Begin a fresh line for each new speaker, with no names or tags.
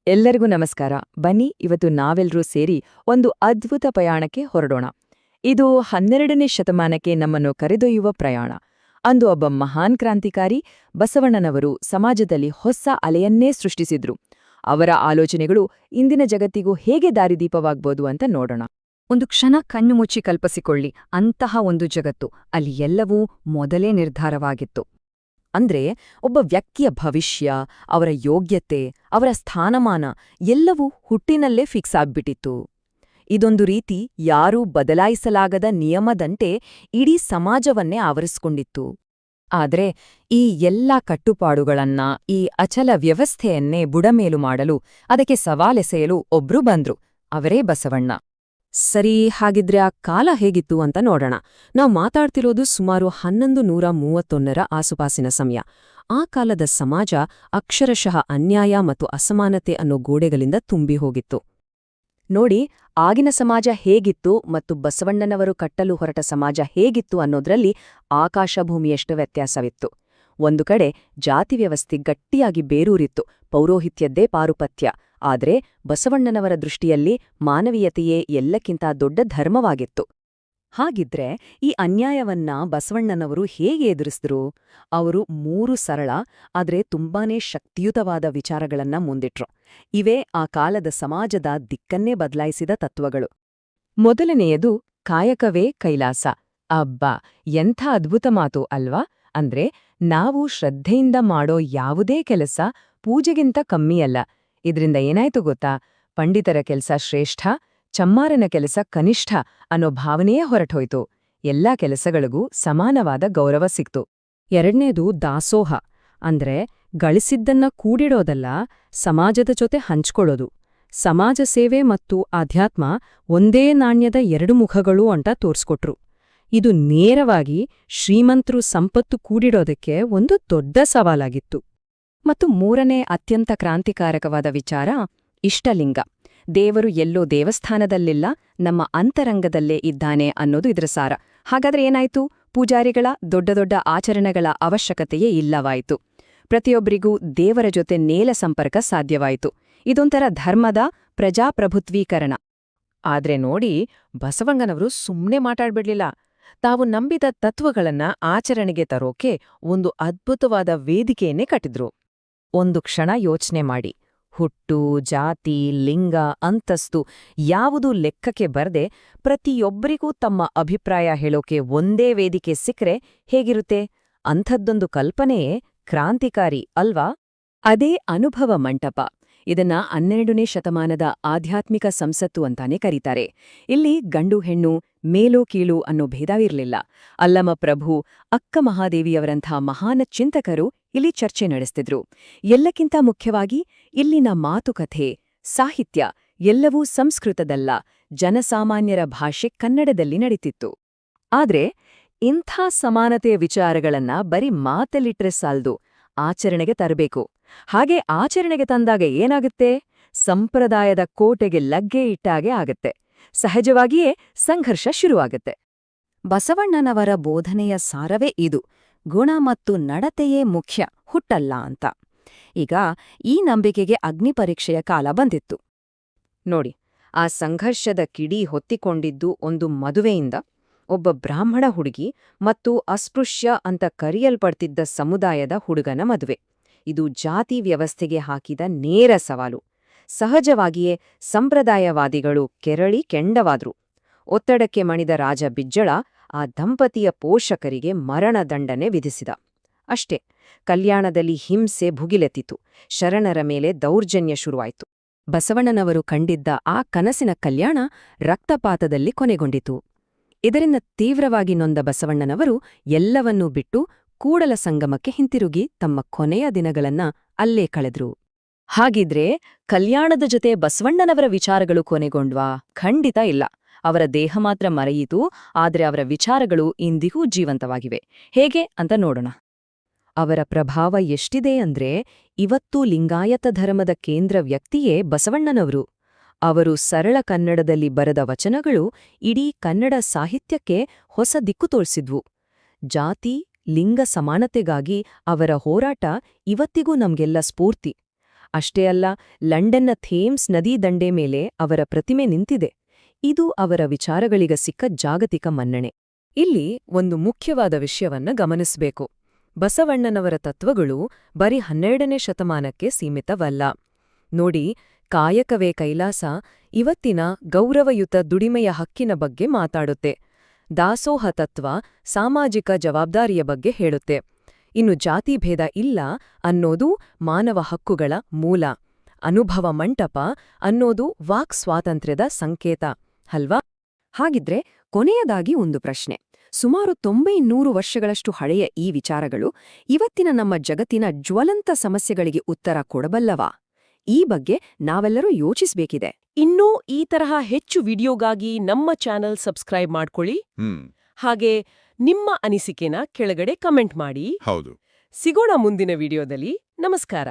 ಎಲ್ಲರಿಗೂ ನಮಸ್ಕಾರ. ಬನ್ನಿ ಇವತ್ತು ನಾವೆಲ್ಲರೂ ಸೇರಿ ಒಂದು ಅದ್ಭುತ ಪ್ರಯಾಣಕ್ಕೆ ಹೊರಡೋಣ. ಇದು 12ನೇ ಶತಮಾನಕ್ಕೆ ನಮ್ಮನ್ನು ಕರೆದೊಯ್ಯುವ ಪ್ರಯಾಣ. ಅಂದು ಒಬ್ಬ ಮಹಾನ್ ಕ್ರಾಂತಿಕಾರಿ ಬಸವಣ್ಣನವರು ಸಮಾಜದಲ್ಲಿ ಹೊಸ ಅಲೆಯನ್ನೇ ಸೃಷ್ಟಿಸಿದ್ರು. ಅವರ ಆಲೋಚನೆಗಳು ಇಂದಿನ ಜಗತ್ತಿಗೂ ಹೇಗೆ ದಾರಿದೀಪವಾಗ್ಬೋದು ಅಂತ ನೋಡೋಣ.
ಒಂದು ಕ್ಷಣ ಕಣ್ಣು ಮುಚ್ಚಿ ಕಲ್ಪಿಸಿಕೊಳ್ಳಿ, ಅಂತಹ ಒಂದು ಜಗತ್ತು, ಅಲ್ಲಿ ಎಲ್ಲವೂ ಮೊದಲೇ ನಿರ್ಧಾರವಾಗಿತ್ತು.
ಅಂದ್ರೆ ಒಬ್ಬ ವ್ಯಕ್ತಿಯ ಭವಿಷ್ಯ, ಅವರ ಯೋಗ್ಯತೆ, ಅವರ ಸ್ಥಾನಮಾನ ಎಲ್ಲವೂ ಹುಟ್ಟಿನಲ್ಲೇ ಫಿಕ್ಸ್ ಆಗ್ಬಿಟ್ಟಿತ್ತು. ಇದೊಂದು ರೀತಿ ಯಾರೂ ಬದಲಾಯಿಸಲಾಗದ ನಿಯಮದಂತೆ ಇಡೀ ಸಮಾಜವನ್ನೇ ಆವರಿಸ್ಕೊಂಡಿತ್ತು. ಆದ್ರೆ ಈ ಎಲ್ಲಾ ಕಟ್ಟುಪಾಡುಗಳನ್ನ, ಈ ಅಚಲ ವ್ಯವಸ್ಥೆಯನ್ನೇ ಬುಡಮೇಲು ಮಾಡಲು, ಅದಕ್ಕೆ ಸವಾಲೆಸೆಯಲು ಒಬ್ರು ಬಂದ್ರು. ಅವರೇ ಬಸವಣ್ಣ. ಸರಿ, ಹಾಗಿದ್ರೆ ಆ ಕಾಲ ಹೇಗಿತ್ತು ಅಂತ ನೋಡೋಣ. ನಾವು ಮಾತಾಡ್ತಿರೋದು ಸುಮಾರು 1131ರ ಆಸುಪಾಸಿನ ಸಮಯ. ಆ ಕಾಲದ ಸಮಾಜ ಅಕ್ಷರಶಃ ಅನ್ಯಾಯ ಮತ್ತು ಅಸಮಾನತೆ ಅನ್ನೋ ಗೋಡೆಗಳಿಂದ ತುಂಬಿ ಹೋಗಿತ್ತು. ನೋಡಿ, ಆಗಿನ ಸಮಾಜ ಹೇಗಿತ್ತು ಮತ್ತು ಬಸವಣ್ಣನವರು ಕಟ್ಟಲು ಹೊರಟ ಸಮಾಜ ಹೇಗಿತ್ತು ಅನ್ನೋದ್ರಲ್ಲಿ ಆಕಾಶಭೂಮಿಯಷ್ಟು ವ್ಯತ್ಯಾಸವಿತ್ತು. ಒಂದು ಕಡೆ ಜಾತಿ ವ್ಯವಸ್ಥೆ ಗಟ್ಟಿಯಾಗಿ ಬೇರೂರಿತ್ತು, ಪೌರೋಹಿತ್ಯದ್ದೇ ಪಾರುಪತ್ಯ. ಆದ್ರೆ ಬಸವಣ್ಣನವರ ದೃಷ್ಟಿಯಲ್ಲಿ ಮಾನವೀಯತೆಯೇ ಎಲ್ಲಕ್ಕಿಂತ ದೊಡ್ಡ ಧರ್ಮವಾಗಿತ್ತು. ಹಾಗಿದ್ರೆ ಈ ಅನ್ಯಾಯವನ್ನ ಬಸವಣ್ಣನವರು ಹೇಗೆ ಎದುರಿಸಿದ್ರು? ಅವರು 3 ಸರಳ ಆದ್ರೆ ತುಂಬಾನೇ ಶಕ್ತಿಯುತವಾದ ವಿಚಾರಗಳನ್ನ ಮುಂದಿಟ್ರು. ಇವೇ ಆ ಕಾಲದ ಸಮಾಜದ ದಿಕ್ಕನ್ನೇ ಬದಲಾಯಿಸಿದ ತತ್ವಗಳು. ಮೊದಲನೆಯದು ಕಾಯಕವೇ ಕೈಲಾಸ. ಅಬ್ಬಾ, ಎಂಥ ಅದ್ಭುತ ಮಾತು ಅಲ್ವಾ? ಅಂದ್ರೆ ನಾವು ಶ್ರದ್ಧೆಯಿಂದ ಮಾಡೋ ಯಾವುದೇ ಕೆಲಸ ಪೂಜೆಗಿಂತ ಕಮ್ಮಿಯಲ್ಲ. ಇದ್ರಿಂದ ಏನಾಯ್ತು ಗೊತ್ತಾ? ಪಂಡಿತರ ಕೆಲಸ ಶ್ರೇಷ್ಠ, ಚಮ್ಮಾರನ ಕೆಲಸ ಕನಿಷ್ಠ ಅನ್ನೋ ಭಾವನೆಯೇ ಹೊರಟೋಯ್ತು. ಎಲ್ಲಾ ಕೆಲಸಗಳಿಗೂ ಸಮಾನವಾದ ಗೌರವ ಸಿಕ್ತು.
ಎರಡನೇದು ದಾಸೋಹ. ಅಂದ್ರೆ ಗಳಿಸಿದ್ದನ್ನ ಕೂಡಿಡೋದಲ್ಲ, ಸಮಾಜದ ಜೊತೆ ಹಂಚ್ಕೊಳ್ಳೋದು. ಸಮಾಜ ಸೇವೆ ಮತ್ತು ಆಧ್ಯಾತ್ಮ ಒಂದೇ ನಾಣ್ಯದ 2 ಮುಖಗಳು ಅಂತ ತೋರ್ಸ್ಕೊಟ್ರು. ಇದು ನೇರವಾಗಿ ಶ್ರೀಮಂತರು ಸಂಪತ್ತು ಕೂಡಿಡೋದಕ್ಕೆ ಒಂದು ದೊಡ್ಡ ಸವಾಲಾಗಿತ್ತು.
ಮತ್ತು 3ನೇ ಅತ್ಯಂತ ಕ್ರಾಂತಿಕಾರಕವಾದ ವಿಚಾರ ಇಷ್ಟಲಿಂಗ. ದೇವರು ಎಲ್ಲೋ ದೇವಸ್ಥಾನದಲ್ಲಿಲ್ಲ, ನಮ್ಮ ಅಂತರಂಗದಲ್ಲೇ ಇದ್ದಾನೆ ಅನ್ನೋದು ಇದರ ಸಾರ. ಹಾಗಾದ್ರೆ ಏನಾಯ್ತು? ಪೂಜಾರಿಗಳ ದೊಡ್ಡ ದೊಡ್ಡ ಆಚರಣೆಗಳ ಅವಶ್ಯಕತೆಯೇ ಇಲ್ಲವಾಯಿತು. ಪ್ರತಿಯೊಬ್ಬರಿಗೂ ದೇವರ ಜೊತೆ ನೇರ ಸಂಪರ್ಕ ಸಾಧ್ಯವಾಯಿತು. ಇದೊಂಥರ ಧರ್ಮದ ಪ್ರಜಾಪ್ರಭುತ್ವೀಕರಣ. ಆದ್ರೆ ನೋಡಿ, ಬಸವಣ್ಣನವರು ಸುಮ್ನೆ ಮಾತಾಡ್ಬಿಡ್ಲಿಲ್ಲ. ತಾವು ನಂಬಿದ ತತ್ವಗಳನ್ನ ಆಚರಣೆಗೆ ತರೋಕೆ ಒಂದು ಅದ್ಭುತವಾದ ವೇದಿಕೆಯನ್ನೇ ಕಟ್ಟಿದ್ರು. ಒಂದು ಕ್ಷಣ ಯೋಚನೆ ಮಾಡಿ. ಹುಟ್ಟು, ಜಾತಿ, ಲಿಂಗ, ಅಂತಸ್ತು ಯಾವುದೂ ಲೆಕ್ಕಕ್ಕೆ ಬರ್ದೆ ಪ್ರತಿಯೊಬ್ಬರಿಗೂ ತಮ್ಮ ಅಭಿಪ್ರಾಯ ಹೇಳೋಕೆ ಒಂದೇ ವೇದಿಕೆ ಸಿಕ್ರೆ ಹೇಗಿರುತ್ತೆ? ಅಂಥದ್ದೊಂದು ಕಲ್ಪನೆಯೇ ಕ್ರಾಂತಿಕಾರಿ ಅಲ್ವಾ? ಅದೇ ಅನುಭವ ಮಂಟಪ. ಇದನ್ನ 12ನೇ ಶತಮಾನದ ಆಧ್ಯಾತ್ಮಿಕ ಸಂಸತ್ತು ಅಂತಾನೆ ಕರೀತಾರೆ. ಇಲ್ಲಿ ಗಂಡು ಹೆಣ್ಣು, ಮೇಲೋ ಕೀಳು ಅನ್ನೋ ಭೇದವಿರಲಿಲ್ಲ. ಅಲ್ಲಮ ಪ್ರಭು, ಅಕ್ಕ ಮಹಾದೇವಿಯವರಂಥ ಮಹಾನ ಚಿಂತಕರು ಇಲ್ಲಿ ಚರ್ಚೆ ನಡೆಸ್ತಿದ್ರು. ಎಲ್ಲಕ್ಕಿಂತ ಮುಖ್ಯವಾಗಿ ಇಲ್ಲಿನ ಮಾತುಕಥೆ, ಸಾಹಿತ್ಯ ಎಲ್ಲವೂ ಸಂಸ್ಕೃತದಲ್ಲ, ಜನಸಾಮಾನ್ಯರ ಭಾಷೆ ಕನ್ನಡದಲ್ಲಿ ನಡೀತಿತ್ತು. ಆದ್ರೆ ಇಂಥ ಸಮಾನತೆಯ ವಿಚಾರಗಳನ್ನ ಬರೀ ಮಾತಲ್ಲಿಟ್ರೆ ಸಾಲ್ದು, ಆಚರಣೆಗೆ ತರಬೇಕು. ಹಾಗೆ ಆಚರಣೆಗೆ ತಂದಾಗ ಏನಾಗುತ್ತೆ? ಸಂಪ್ರದಾಯದ ಕೋಟೆಗೆ ಲಗ್ಗೆ ಇಟ್ಟಾಗೆ ಆಗತ್ತೆ. ಸಹಜವಾಗಿಯೇ ಸಂಘರ್ಷ ಶುರುವಾಗತ್ತೆ. ಬಸವಣ್ಣನವರ ಬೋಧನೆಯ ಸಾರವೇ ಇದು: ಗುಣ ಮತ್ತು ನಡತೆಯೇ ಮುಖ್ಯ, ಹುಟ್ಟಲ್ಲ ಅಂತ. ಈಗ ಈ ನಂಬಿಕೆಗೆ ಅಗ್ನಿಪರೀಕ್ಷೆಯ ಕಾಲ ಬಂದಿತ್ತು. ನೋಡಿ, ಆ ಸಂಘರ್ಷದ ಕಿಡಿ ಹೊತ್ತಿಕೊಂಡಿದ್ದು ಒಂದು ಮದುವೆಯಿಂದ, ಒಬ್ಬ ಬ್ರಾಹ್ಮಣ ಹುಡುಗಿ ಮತ್ತು ಅಸ್ಪೃಶ್ಯ ಅಂತ ಕರೆಯಲ್ಪಡ್ತಿದ್ದ ಸಮುದಾಯದ ಹುಡುಗನ ಮದುವೆ. ಇದು ಜಾತಿ ವ್ಯವಸ್ಥೆಗೆ ಹಾಕಿದ ನೇರ ಸವಾಲು. ಸಹಜವಾಗಿಯೇ ಸಂಪ್ರದಾಯವಾದಿಗಳು ಕೆರಳಿ ಕೆಂಡವಾದ್ರು. ಒತ್ತಡಕ್ಕೆ ಮಣಿದ ರಾಜ ಬಿಜ್ಜಳ ಆ ದಂಪತಿಯ ಪೋಷಕರಿಗೆ ಮರಣದಂಡನೆ ವಿಧಿಸಿದ. ಅಷ್ಟೇ, ಕಲ್ಯಾಣದಲ್ಲಿ ಹಿಂಸೆ ಭುಗಿಲೆತ್ತಿತು. ಶರಣರ ಮೇಲೆ ದೌರ್ಜನ್ಯ ಶುರುವಾಯಿತು. ಬಸವಣ್ಣನವರು ಕಂಡಿದ್ದ ಆ ಕನಸಿನ ಕಲ್ಯಾಣ ರಕ್ತಪಾತದಲ್ಲಿ ಕೊನೆಗೊಂಡಿತು. ಇದರಿಂದ ತೀವ್ರವಾಗಿ ನೊಂದ ಬಸವಣ್ಣನವರು ಎಲ್ಲವನ್ನೂ ಬಿಟ್ಟು ಕೂಡಲ ಸಂಗಮಕ್ಕೆ ಹಿಂತಿರುಗಿ ತಮ್ಮ ಕೊನೆಯ ದಿನಗಳನ್ನ ಅಲ್ಲೇ ಕಳೆದ್ರು. ಹಾಗಿದ್ರೆ ಕಲ್ಯಾಣದ ಜೊತೆ ಬಸವಣ್ಣನವರ ವಿಚಾರಗಳು ಕೊನೆಗೊಂಡ್ವಾ? ಖಂಡಿತ ಇಲ್ಲ. ಅವರ ದೇಹ ಮಾತ್ರ ಮರೆಯಿತು, ಆದ್ರೆ ಅವರ ವಿಚಾರಗಳು ಇಂದಿಗೂ ಜೀವಂತವಾಗಿವೆ. ಹೇಗೆ ಅಂತ ನೋಡೋಣ. ಅವರ ಪ್ರಭಾವ ಎಷ್ಟಿದೆ ಅಂದ್ರೆ, ಇವತ್ತೂ ಲಿಂಗಾಯತ ಧರ್ಮದ ಕೇಂದ್ರ ವ್ಯಕ್ತಿಯೇ ಬಸವಣ್ಣನವರು. ಅವರು ಸರಳ ಕನ್ನಡದಲ್ಲಿ ಬರೆದ ವಚನಗಳು ಇಡೀ ಕನ್ನಡ ಸಾಹಿತ್ಯಕ್ಕೆ ಹೊಸ ದಿಕ್ಕು ತೋರಿಸಿದ್ವು. ಜಾತಿ, ಲಿಂಗ ಸಮಾನತೆಗಾಗಿ ಅವರ ಹೋರಾಟ ಇವತ್ತಿಗೂ ನಮ್ಗೆಲ್ಲ ಸ್ಫೂರ್ತಿ. ಅಷ್ಟೇ ಅಲ್ಲ, ಲಂಡನ್ನ ಥೇಮ್ಸ್ ನದಿ ದಂಡೆ ಮೇಲೆ ಅವರ ಪ್ರತಿಮೆ ನಿಂತಿದೆ. ಇದು ಅವರ ವಿಚಾರಗಳಿಗ ಸಿಕ್ಕ ಜಾಗತಿಕ ಮನ್ನಣೆ. ಇಲ್ಲಿ ಒಂದು ಮುಖ್ಯವಾದ ವಿಷಯವನ್ನ ಗಮನಿಸಬೇಕು. ಬಸವಣ್ಣನವರ ತತ್ವಗಳು ಬರೀ 12ನೇ ಶತಮಾನಕ್ಕೆ ಸೀಮಿತವಲ್ಲ. ನೋಡಿ, ಕಾಯಕವೇ ಕೈಲಾಸ ಇವತ್ತಿನ ಗೌರವಯುತ ದುಡಿಮೆಯ ಹಕ್ಕಿನ ಬಗ್ಗೆ ಮಾತಾಡುತ್ತೆ. ದಾಸೋಹ ತತ್ವ ಸಾಮಾಜಿಕ ಜವಾಬ್ದಾರಿಯ ಬಗ್ಗೆ ಹೇಳುತ್ತೆ. ಇನ್ನು ಜಾತಿಭೇದ ಇಲ್ಲ ಅನ್ನೋದು ಮಾನವ ಹಕ್ಕುಗಳ ಮೂಲ. ಅನುಭವ ಮಂಟಪ ಅನ್ನೋದು ವಾಕ್ ಸ್ವಾತಂತ್ರ್ಯದ ಸಂಕೇತ ಅಲ್ವಾ? ಹಾಗಿದ್ರೆ ಕೊನೆಯದಾಗಿ ಒಂದು ಪ್ರಶ್ನೆ. ಸುಮಾರು 90-100 ವರ್ಷಗಳಷ್ಟು ಹಳೆಯ ಈ ವಿಚಾರಗಳು ಇವತ್ತಿನ ನಮ್ಮ ಜಗತ್ತಿನ ಜ್ವಲಂತ ಸಮಸ್ಯೆಗಳಿಗೆ ಉತ್ತರ ಕೊಡಬಲ್ಲವಾ? ಈ ಬಗ್ಗೆ ನಾವೆಲ್ಲರೂ ಯೋಚಿಸಬೇಕಿದೆ.
ಇನ್ನೂ ಈ ತರಹ ಹೆಚ್ಚು ವಿಡಿಯೋಗಾಗಿ ನಮ್ಮ ಚಾನೆಲ್ ಸಬ್ಸ್ಕ್ರೈಬ್ ಮಾಡ್ಕೊಳ್ಳಿ. ಹಾಗೆ ನಿಮ್ಮ ಅನಿಸಿಕೆನ ಕೆಳಗಡೆ ಕಮೆಂಟ್ ಮಾಡಿ.
ಹೌದು.
ಸಿಗೋಣ ಮುಂದಿನ ವಿಡಿಯೋದಲ್ಲಿ. ನಮಸ್ಕಾರ.